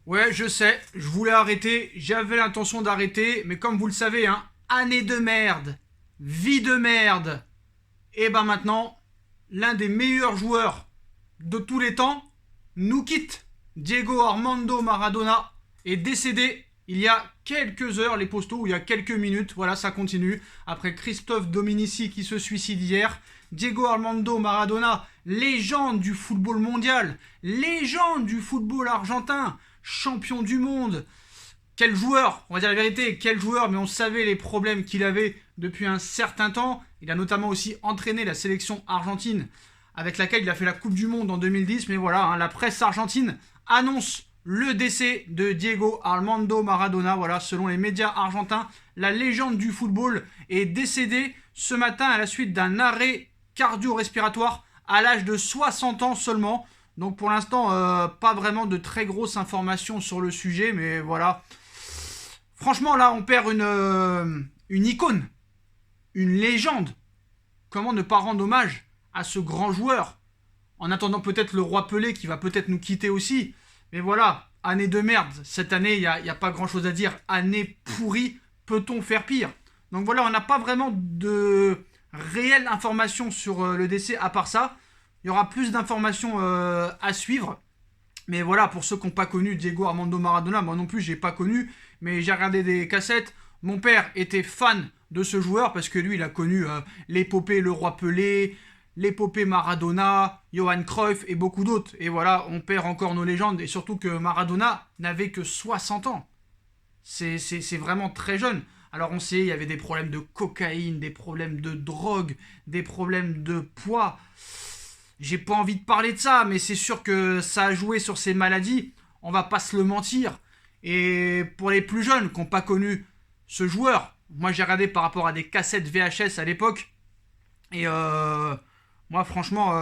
Ouais, je sais, je voulais arrêter, j'avais l'intention d'arrêter, mais comme vous le savez, hein, année de merde, vie de merde, et ben maintenant, l'un des meilleurs joueurs de tous les temps nous quitte. Diego Armando Maradona est décédé il y a quelques heures, les postos, ou il y a quelques minutes, voilà, ça continue. Après Christophe Dominici qui se suicide hier, Diego Armando Maradona, légende du football mondial, légende du football argentin, champion du monde. Quel joueur, on va dire la vérité, quel joueur, mais on savait les problèmes qu'il avait depuis un certain temps. Il a notamment aussi entraîné la sélection argentine avec laquelle il a fait la Coupe du Monde en 2010. Mais voilà, hein, la presse argentine annonce le décès de Diego Armando Maradona. Voilà, selon les médias argentins, la légende du football est décédée ce matin à la suite d'un arrêt cardio-respiratoire à l'âge de 60 ans seulement. Donc pour l'instant, pas vraiment de très grosses informations sur le sujet, mais voilà. Franchement, là, on perd une icône, une légende. Comment ne pas rendre hommage à ce grand joueur? En attendant peut-être le roi Pelé qui va peut-être nous quitter aussi. Mais voilà, année de merde. Cette année, il n'y a pas grand-chose à dire. Année pourrie, peut-on faire pire? Donc voilà, on n'a pas vraiment de réelles informations sur le décès à part ça. Il y aura plus d'informations à suivre. Mais voilà, pour ceux qui n'ont pas connu Diego Armando Maradona, moi non plus, j'ai pas connu, mais j'ai regardé des cassettes. Mon père était fan de ce joueur parce que lui, il a connu l'épopée Le Roi Pelé, l'épopée Maradona, Johan Cruyff et beaucoup d'autres. Et voilà, on perd encore nos légendes. Et surtout que Maradona n'avait que 60 ans. C'est vraiment très jeune. Alors on sait, il y avait des problèmes de cocaïne, des problèmes de drogue, des problèmes de poids. J'ai pas envie de parler de ça, mais c'est sûr que ça a joué sur ces maladies. On va pas se le mentir. Et pour les plus jeunes qui n'ont pas connu ce joueur, moi j'ai regardé par rapport à des cassettes VHS à l'époque. Et moi franchement,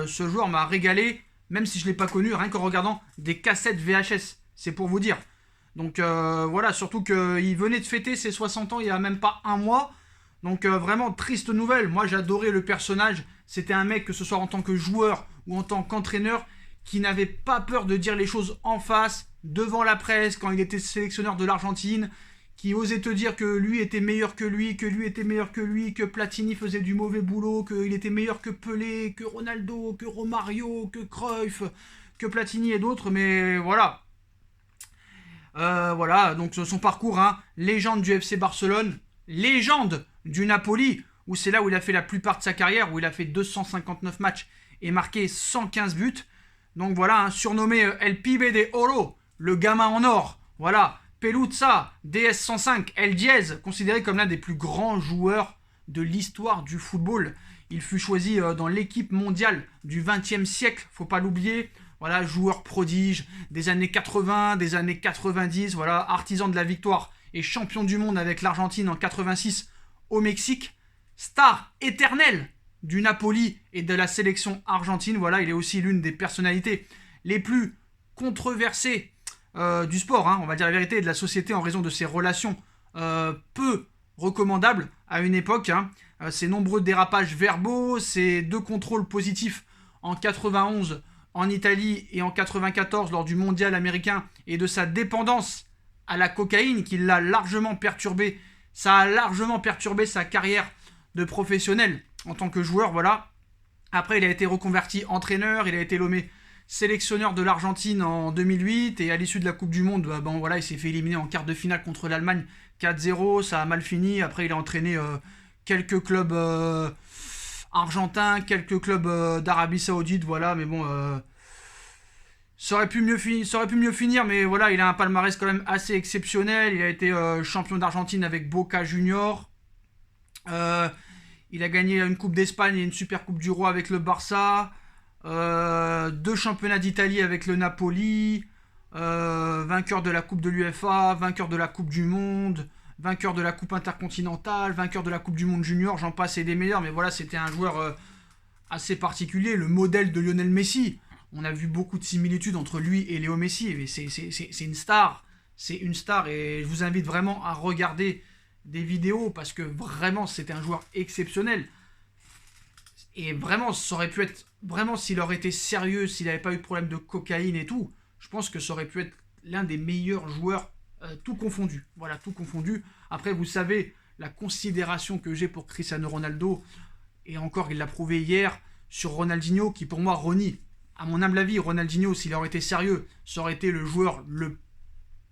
ce joueur m'a régalé, même si je l'ai pas connu, rien qu'en regardant des cassettes VHS. C'est pour vous dire. Donc voilà, surtout qu'il venait de fêter ses 60 ans il y a même pas un mois. Donc vraiment triste nouvelle. Moi j'adorais le personnage. C'était un mec, que ce soit en tant que joueur ou en tant qu'entraîneur, qui n'avait pas peur de dire les choses en face, devant la presse, quand il était sélectionneur de l'Argentine, qui osait te dire que lui était meilleur que lui, que lui était meilleur que lui, que Platini faisait du mauvais boulot, qu'il était meilleur que Pelé, que Ronaldo, que Romario, que Cruyff, que Platini et d'autres. Mais voilà. Voilà, donc son parcours, hein, légende du FC Barcelone, légende du Napoli, où c'est là où il a fait la plupart de sa carrière, où il a fait 259 matchs et marqué 115 buts. Donc voilà, hein, surnommé El Pibe de Oro, le gamin en or. Voilà, Pelusa, DS105, El Diez, considéré comme l'un des plus grands joueurs de l'histoire du football. Il fut choisi dans l'équipe mondiale du XXe siècle, faut pas l'oublier. Voilà, joueur prodige des années 80, des années 90, voilà, artisan de la victoire et champion du monde avec l'Argentine en 86 au Mexique. Star éternelle du Napoli et de la sélection argentine. Voilà, il est aussi l'une des personnalités les plus controversées du sport, hein, on va dire la vérité, de la société en raison de ses relations peu recommandables à une époque. Hein. Ses nombreux dérapages verbaux, ses 2 contrôles positifs en 91 en Italie et en 94 lors du mondial américain et de sa dépendance à la cocaïne qui l'a largement perturbé. Ça a largement perturbé sa carrière de professionnel en tant que joueur, voilà. Après, il a été reconverti entraîneur, il a été nommé sélectionneur de l'Argentine en 2008 et à l'issue de la Coupe du Monde, bon, voilà, il s'est fait éliminer en quart de finale contre l'Allemagne 4-0, ça a mal fini. Après, il a entraîné quelques clubs argentins, quelques clubs d'Arabie Saoudite, voilà, mais bon, ça aurait pu mieux finir, mais voilà, il a un palmarès quand même assez exceptionnel. Il a été champion d'Argentine avec Boca Junior. Il a gagné une Coupe d'Espagne et une Super Coupe du Roi avec le Barça. 2 championnats d'Italie avec le Napoli. Vainqueur de la Coupe de l'UEFA, vainqueur de la Coupe du Monde, vainqueur de la Coupe intercontinentale, vainqueur de la Coupe du Monde junior, j'en passe et des meilleurs. Mais voilà, c'était un joueur assez particulier, le modèle de Lionel Messi. On a vu beaucoup de similitudes entre lui et Léo Messi. Mais c'est une star. C'est une star et je vous invite vraiment à regarder des vidéos parce que vraiment c'était un joueur exceptionnel. Et vraiment, ça aurait pu être... Vraiment, s'il aurait été sérieux, s'il n'avait pas eu de problème de cocaïne et tout, je pense que ça aurait pu être l'un des meilleurs joueurs, tout confondu. Voilà, tout confondu. Après, vous savez la considération que j'ai pour Cristiano Ronaldo, et encore, il l'a prouvé hier sur Ronaldinho, qui pour moi renie. À mon humble avis, Ronaldinho, s'il aurait été sérieux, ça aurait été le joueur le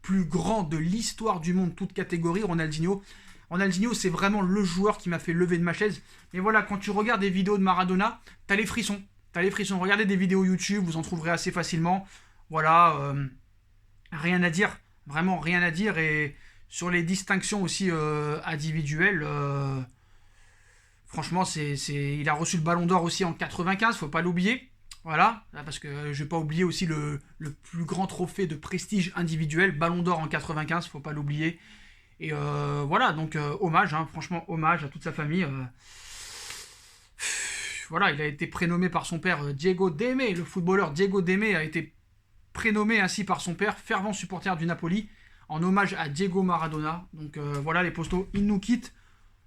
plus grand de l'histoire du monde, toute catégorie, Ronaldinho. Ronaldinho, c'est vraiment le joueur qui m'a fait lever de ma chaise. Mais voilà, quand tu regardes des vidéos de Maradona, t'as les frissons. T'as les frissons. Regardez des vidéos YouTube, vous en trouverez assez facilement. Voilà, rien à dire. Vraiment rien à dire. Et sur les distinctions aussi individuelles, franchement, il a reçu le Ballon d'Or aussi en 95, faut pas l'oublier. Voilà, parce que je vais pas oublier aussi le plus grand trophée de prestige individuel, Ballon d'Or en 95, faut pas l'oublier. Et voilà, donc hommage, hein, franchement hommage à toute sa famille. Voilà, il a été prénommé par son père Diego Demé, le footballeur Diego Demé a été prénommé ainsi par son père, fervent supporter du Napoli, en hommage à Diego Maradona. Donc voilà les postos, il nous quitte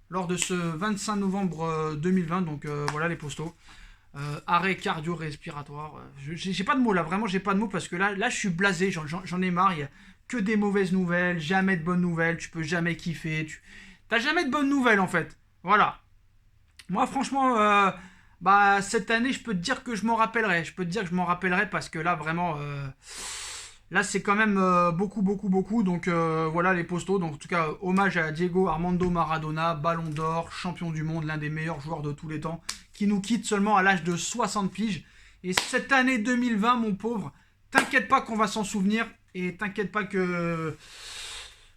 lors de ce 25 novembre 2020, donc voilà les postos. Arrêt cardio-respiratoire. J'ai pas de mots là, vraiment j'ai pas de mots parce que là je suis blasé, j'en ai marre. Il y a que des mauvaises nouvelles, jamais de bonnes nouvelles, tu peux jamais kiffer. T'as jamais de bonnes nouvelles en fait. Voilà. Moi franchement, cette année je peux te dire que je m'en rappellerai. Je peux te dire que je m'en rappellerai parce que là vraiment. Là, c'est quand même beaucoup. Donc voilà les postos. Donc en tout cas, hommage à Diego Armando Maradona, Ballon d'Or, champion du monde, l'un des meilleurs joueurs de tous les temps, qui nous quitte seulement à l'âge de 60 piges. Et cette année 2020, mon pauvre, t'inquiète pas qu'on va s'en souvenir. Et t'inquiète pas que...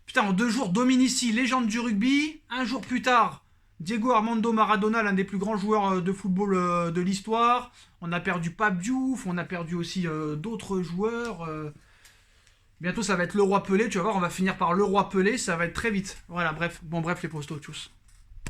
Putain, en 2 jours, Dominici, légende du rugby. Un jour plus tard, Diego Armando Maradona, l'un des plus grands joueurs de football de l'histoire. On a perdu Pape Diouf, on a perdu aussi d'autres joueurs... Bientôt, ça va être le roi Pelé. Tu vas voir, on va finir par le roi Pelé. Ça va être très vite. Voilà, bref. Bon, bref, les postos, tchuss.